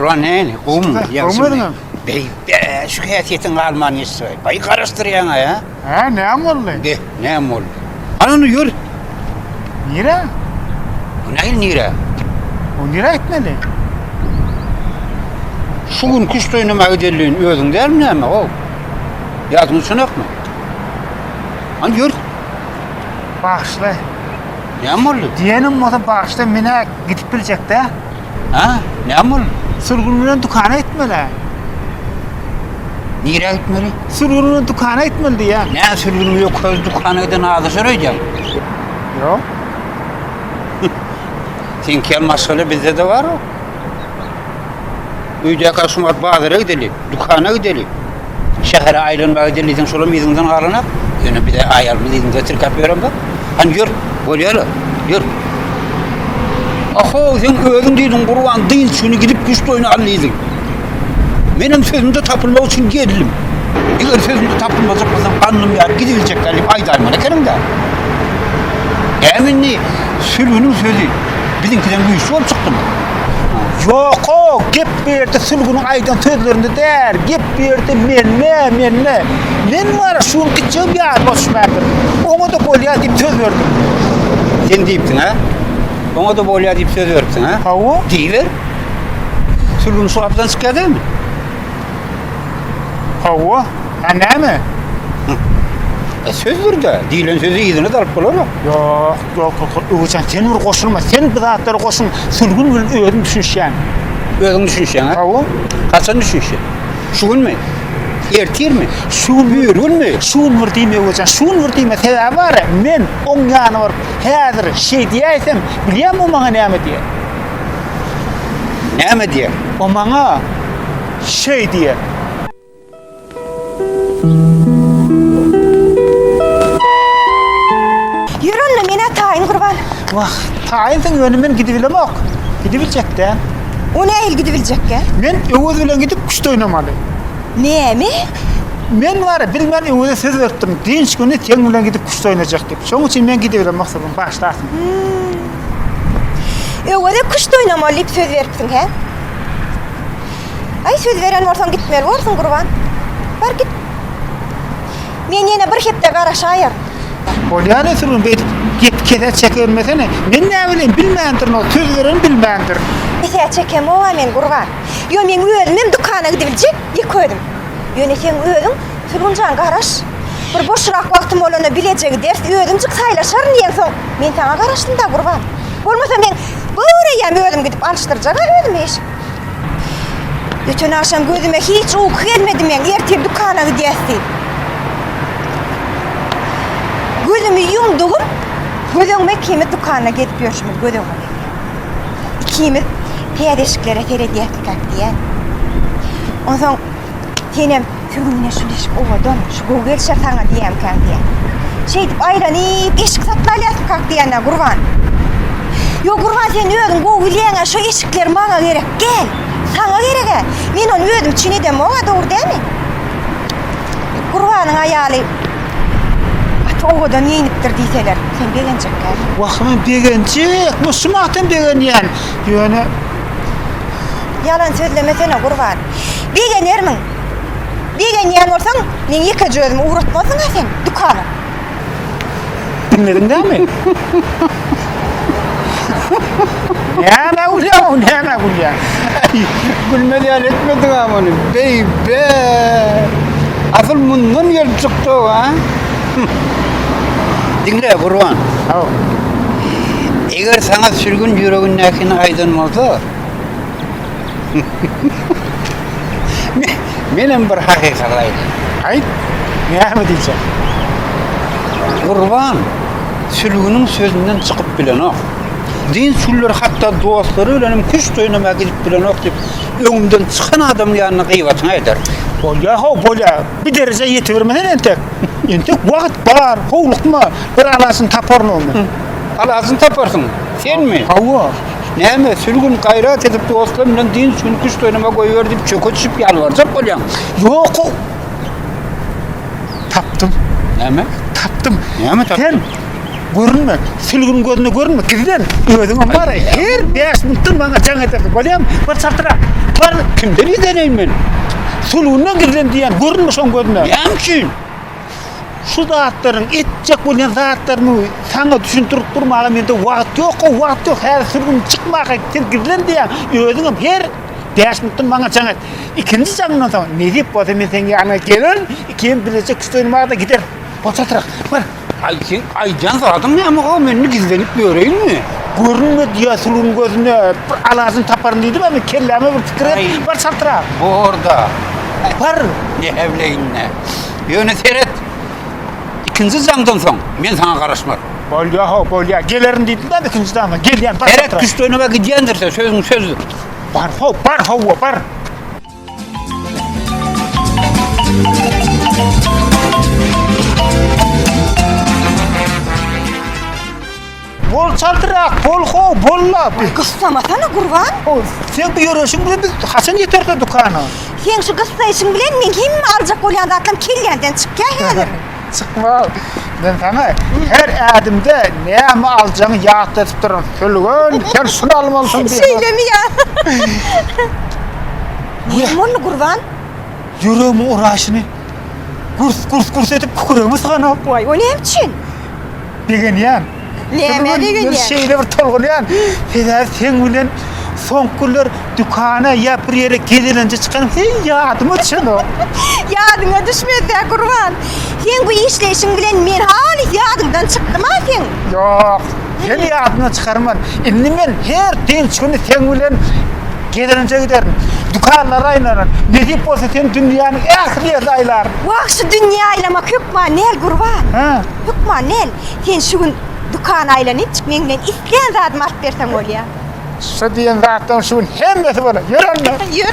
Kurban ne? Olmadı mı? Bey, şu hayatiyetin Almanya'sı. Bay karıştırıyana ya. He, ne oldu? De, ne oldu? Ananı yürü. Nire? Ne nire? O nire etmeli? Şu gün kuş oynama ödeliğin özün değil mi ama o? Yadını sunak mı? Hani yürü. Bağışla. Ne oldu? Diyenin moda bağışla mene gidip bilecek de. Ha? Ne oldu? Sürgününün dükkanı etmeli. Nire gitmeli? Sürgününün dükkanı etmeli ya. Ne sürgünüm yok köz dükkanıdan ağda söyleyeceğim. Yok. Sen kelmasıyla bizde de var o. Uyuya kasımat bağlara gidelim, dükkana gidelim. Şehre ayrılmaya gidelim, sonra midimden ağrınak. Yani bir de ayarımı midimde tırk yapıyorum bak. Hani yürü, böyle yürü. Aho, sen öldün deydin, kurban değil, şunu gidip güçlü oyunu allaydın. Benim sözümde tapılma için geldim. Eğer sözümde tapılmayacak olsam kanım ya, gidilecek galiba, aydayma ne kerim de. Eminli, sülhünün sözü, bizimkiden güçlü ol çıktı mı? Yok o, gep bir yerde sülgünün aydan sözlerinde der, gep bir yerde menle. Men var, şunu gideceğim ya, boşmadır. Ona da kolya deyip söz verdim. Sen deyiptin ha? Ona da bolya deyip söz veriptin ha? Ha o? Deyiver. Sülhünün soğaptan çıkıyor değil mi? Ha o? Ha ne mi? Söz ver de, deyilen sözü iyidini de alıp olur mu? Yok, Uğurcan sen vur koşulma, sen bu dağıtları koşun, sülgün bilin öğün düşünüşen. Özün düşünüşen ha? Ha o? Kaçan düşünüşen? Şu gün mü? Ertir mi? Şun Buyurun mu? Şun vur diyme Uğurcan, şun vur diyme sebebi var ya, men on yanı var, hazır şey diyeysem, biliyor musun bana ne mi diye? Ne mi diye? O bana şey diye. Yürün mene tayin kurban. Vah, tayin önümen gidibilemek. Gidibilecek de. O ne el gidibilecek ya? Men Oğuz bilen gidip kuşta oynamalı. Ne mi? Men var ya, bilmem Oğuz'a söz verdim. Dinç günü sen bilen gidip kuşta oynayacak deyip. Şunun için men gidibilen maksadım, başlarsın. O da kuşta oynamalı deyip söz veripsin he? Ay söz veren varsan gitmeli varsın kurban. Var git. Men yine bir hepte karaşayır. Olyane sürün beyt git keder çekilmesene. Men ne bileyim bilmeyendir o söz veren bilmeyendir. Ese çekem o men kurban. Yo men öldüm dükkana gidibilecek yıkıyordum. Yöne sen öldüm sürüncan karaş. Bir boşrak vaktim olana bilecek ders öldümcük saylaşar diyen son. Men sana karaştım da kurban. Olmasa men buraya öldüm gidip alıştıracak öldüm hiç. Bütün akşam gözüme hiç uyku gelmedi men ertir dükkana gidiyesti. Gözümü yumduğum, gözüme kimi dükkana gidip görüşmüş gözüme. Kimi piyadeşiklere terediyetlik diye. Ondan sonra senem sürümüne şuleşip ovadan, şu Google şartana diyem kan diye. Şey deyip aylanıp eşik satlalyatım kalk diyene kurban. Yo kurban sen ödün Google yene şu eşikler bana gerek gel. Sana gerek gel. Ben onu ödüm çiğnedem ona doğru değil mi? Kurbanın ayalı ovadan yiyiniptir deyseler. Sen beğenecek gel. Vah men beğenecek, musumaktan beğeniyen. Yani Yalan söylemesene kurban. Beğenir min? Beğeniyen olsan men iki gözümü uğratmasın ha sen dükkana. dinledin değil mi? Ne uluyor, ne uluyor? Gülmeden etmedin ama onu. Bey be! Asıl bundan yer çıktı o ha? Dinle kurban. Ha. Eğer sana sürgün yüreğindekini aydınmasa benim bir hakikataydı. Ay, ne mi diyeceğim? Kurban, sürgünün sözünden çıkıp bilen o. Din süller hatta dostları ölenim kuş oynamaya gidip bilen o deyip önümden çıkan adam yanına kıyvatına eder. Bolya, bir derece yetivermeden entek. Entek vakit var, hovluk mu? Bir alasın taparın onu. Alasını taparsın, sen mi? Hava. Ne mi? Sürgün gayret edip dostlarımla din sürgün kuş oynamaya koyuyor deyip çöke düşüp yalvaracak olyan. Yok o. Taptım. Ne mi? Taptım. Ne mi taptın? Sen görünme, sülgün gözüne görünme. Gidin, ödün var ya, her 5 minuttan bana can ederdi. Kolyam, var sartıra. Var Kimden izleneyim ben? Sulundan girdim diyen görünmüş on gözüne. Yemçin. Şu zatların etcek bolan zatlarını sana düşündürüp durmağa mende wagt yok, o wagt yok. Her sürgün çıkmağa sen girlen diyen özüňem her däşmekden bana çaňat. İkinci jamdan soň ne diýip bolsa men sen ýana gelin, kim bilecek küstönmağda gider. Boçatrak. Bar. Aycan zadım ya ama o menni gizlenip göreyim mi? Görünme diye sulun gözüne bir alasın taparın dedim ama kelleme bir fikir Ay. et. Bar çatrak. Bu orada. Bar. Ne evleyinne. Yöne seyret. İkinci zamdan son men sana karışmam. Bolya. Gelerin dedim de ikinci jamdan. Gel diyen bar Eret çatrak. güçlü önüme gidiyendirse sözün sözdür. Bar. Bol çaltırak, bol ho, bolla. Kıssamasana kurban. Sen bir yürüyüşün bile biz Hasan yeterdi dükkanı. Sen şu kıssayışın bilen men kim alacak bolyan zatlam kelgenden çıkka hazır. Çıkma. Ben sana her adımda ne alacağını yağıtıp durun. Sölgün, sen şunu almalısın diye. Söylemi ya. Ne onu kurban? Yüreğimi uğraşını kurs edip kukurumu sana. Vay o ne için? Degen yan. Ne degen ya? Şeyle bir tolgulayan. Sen bilen son günler dükkana ya bir yere gelilince çıkan hey ya adım için o. Yadına düşmedi ya kurban. Sen bu işleyişin bilen men halis yadından çıktım ha sen. Yok. Sen ya adına çıkarman. Şimdi ben her den şunu sen bilen gelilince giderim. Dükkanlara aylanır. Ne deyip olsa sen dünyanın ahiriyet aylar. Vah şu dünya aylamak hükma nel kurban. Ha. Hükma nel. Sen şu gün dükkan aylanıp çık men bilen isteyen zadım art versen ol ya. Şu diyen zaten şunun hemmeti bana. Yürü anne. Yürü.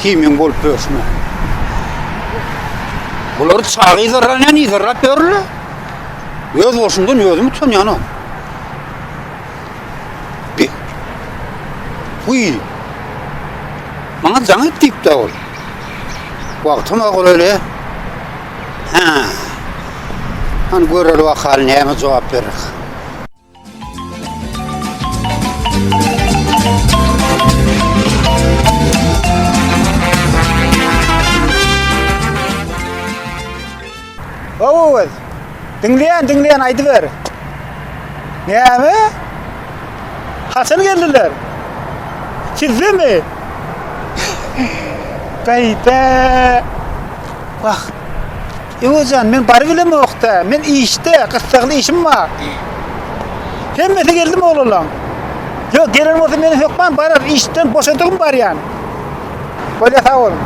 Kimin bol pörsme. Bular çağı izarran izarra pörlü. Öz olsundan özümü tanıyanam. Bir. Uy. Bana canı tip de ol. Vaktim ağır öyle. Ha. Hani görür o haline hemen cevap verir. Oğuz. Dinleyen aydıver. Ne abi? Hasan geldiler. Sizde mi? Kayıta. Bak. Oğuzcan ben bari bile mi okta? Ben işte, kıstaklı işim var. Hemmeti geldim oğlum. Yok gelen olsa benim hükmem bari işten boşadığım var yani. Böyle sağ olun.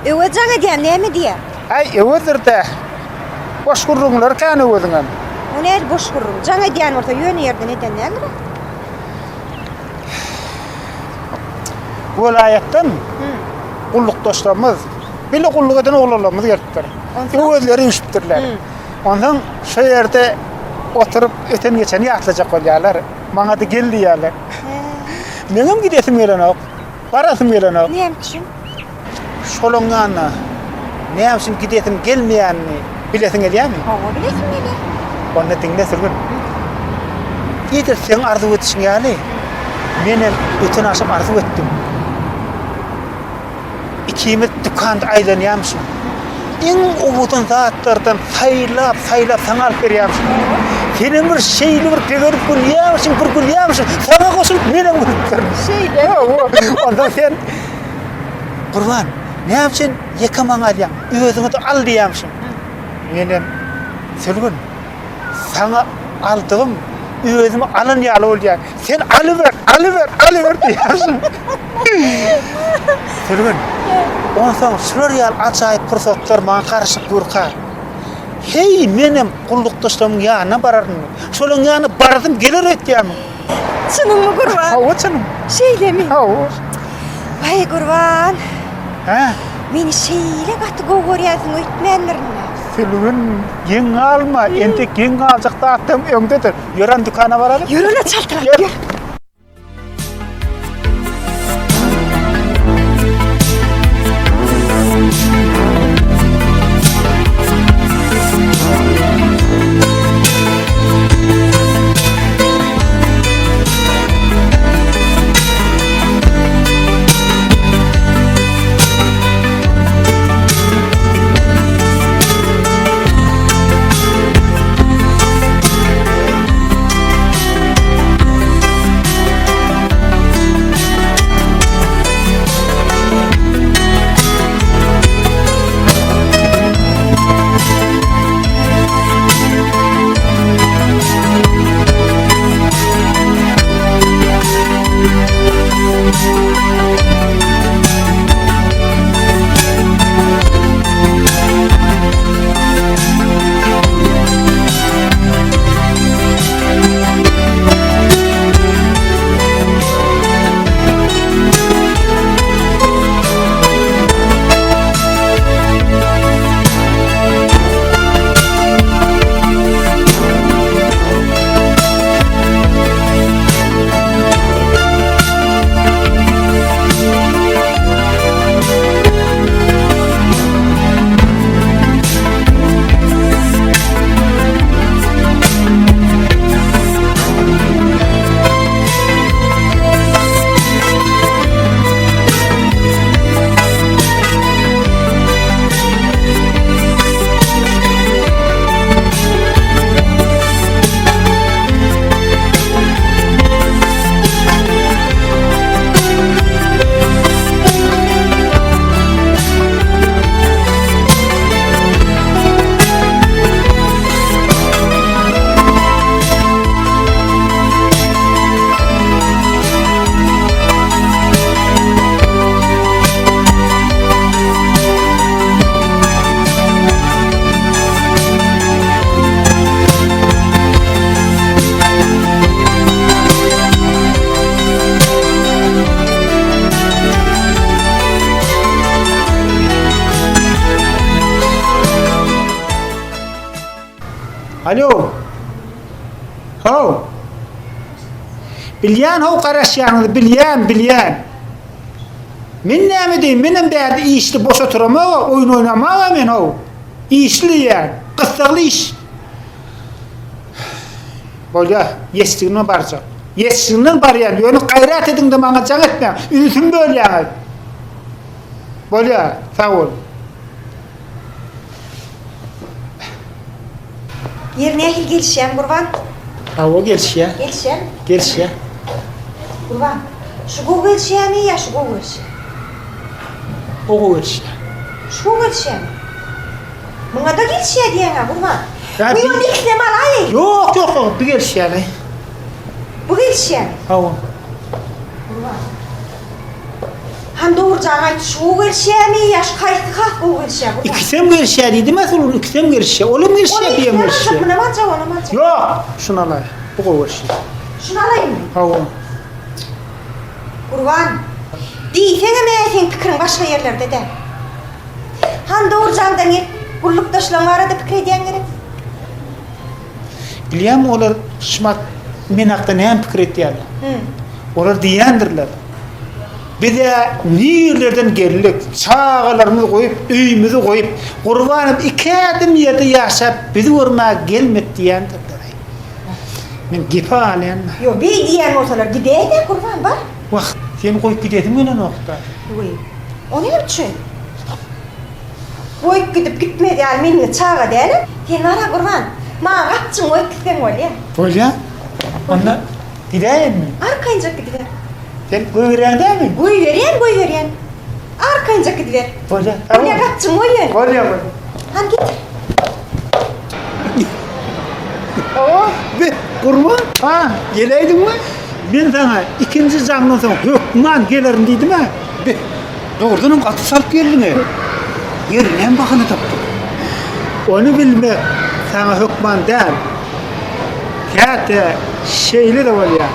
Öwecana diýen näme diýär? Ay öwüdür de. Boş kurrunlar kanı öwüdüňem. O näde boş gurrum? Jaňa diýen bolsa ýöne ýerde neden näme? Vilayetden kullukdaşlarımız, bile kulluk eden oğlanlarımız geldiler. Öwüdleri üşüpdirler. Ondan şu yerde oturup öten geçeni ýatlayjak bolýarlar. Maňa da geldi ýaly. Meňem gidesim gelenok. Barasym gelenok. Näme üçin? Şolun ýanyna. Ne için gidesim gelmeýänini bilesin gelýärmi? Hawa bilesim meni. Onda diňle sürgün. Gider sen arzu etişiň ýaly. Menem öten aşyp arzu etdim. İkimiz dükkanda aylanýamşyň. Iň uwudan zatlardan saýlap saňa alyp berýärmişim. Senem bir şeýli bir pegerip gülýärmişiň, bir gülýärmişiň. Sana goşup menem gülýär. Şeýle. Onda sen Kurban, ne için yıkaman alyan, özünü de al diyemmişim. Menem sölgün, sana aldığım özümü alın yalı olacak. Sen alıver diyemmişim. Sölgün, ondan sonra şular yal acayip fırsatlar bana karışıp durkar. Hey menem kullukdaşlarımın yanına barardım. Şolun yanına baradım gelir et diyemim. Çınımı kurban? Ha o çınım. Şeýle mi? Ha o. Vay kurban. Ha? Meni şeýle gaty gowy görýärsiň öýtmenlerine. Sülgün ýeň alma, ente ýeň aljak taýtym öňdedir. Ýören dükana baralım. Yürüle çaltırak Yürü. yürü. Alo. Ho. Bilýän ho garaşýanyňy bilýän. Men näme diýim? Menem bärde işli boş oturama, oyun oynama men ho. İşli ýa, gysgaly iş. Bolýa, ýetişigine barjak. Ýetişigine barýan, ýöne gaýrat ediň de maňa jaň etme. Üzüm bölýän. Bolýa, sag ol. Yerine hil gelişen kurban. Hawa gelişýär. Gelişen. Gelişýär. Kurban. Şu gowy gelişen mi ya şu gowy gelişen? Ogo gelişýär. Şu gowy gelişen. Muňa da gelişen diýen kurban. Ya Bu bir- ýol ikisine malay. Yok yok yok, bir gelişýär. Bu gelişen. Hawa. Kurban. Han doğru jaňa şu gowy gelişen mi ya şu kaýsy hak gowy gelişen kurban? İkisem gelişýär diýdi meselen, ikisem gelişýär. Olam gelişýär diýen gelişýär. Buna maça ona maça. Yok, şuna alay. Bu gelişýär. Şunu alayım mı? Hawa. Kurban. Diýsene men pikirin başga yerlerde de. Han doğru jaňdan et. Gullukdaşlaryň arada pikir edýän gerek. Bilýärmi olar şmat men hakda näme pikir etýärler? Olar diýendirler. Bize nirlerden geldik, çağalarımızı koyup, öýümüzü koyup, Gurbanym 2 adım ýerde ýaşap, bizi görmäge gelmedi diýendirler. Men gipe alýan. Yo, bir diýen bolsalar gidýär kurban bar. Wagt, sen koyup gidedim menen wagtda. Oy. Onu ne için? Oy gidip gitmedi yani meni çağa däle. Sen ara kurban. Maňa gatçyň oy gitsen bolýa. Bolýa? Onda gidäýärmi? Arkaýynja gidiver. Sen göýreňdämi? Goý berýän. Arkaýynja gidiver. Bolýa. Bolýa gatçyň oy ýön. Bolýa. Han git. Oh, be, Gurban. Ha, geleydinmi? Men sana ikinci jaňdan soň hökman gelerim diýdim-mi? Be, doğrudan gaty salyp geldiňe. Yerine bakyny tapdy. Onu bilmek sana hökman däl. Käte şeýle de bolýar.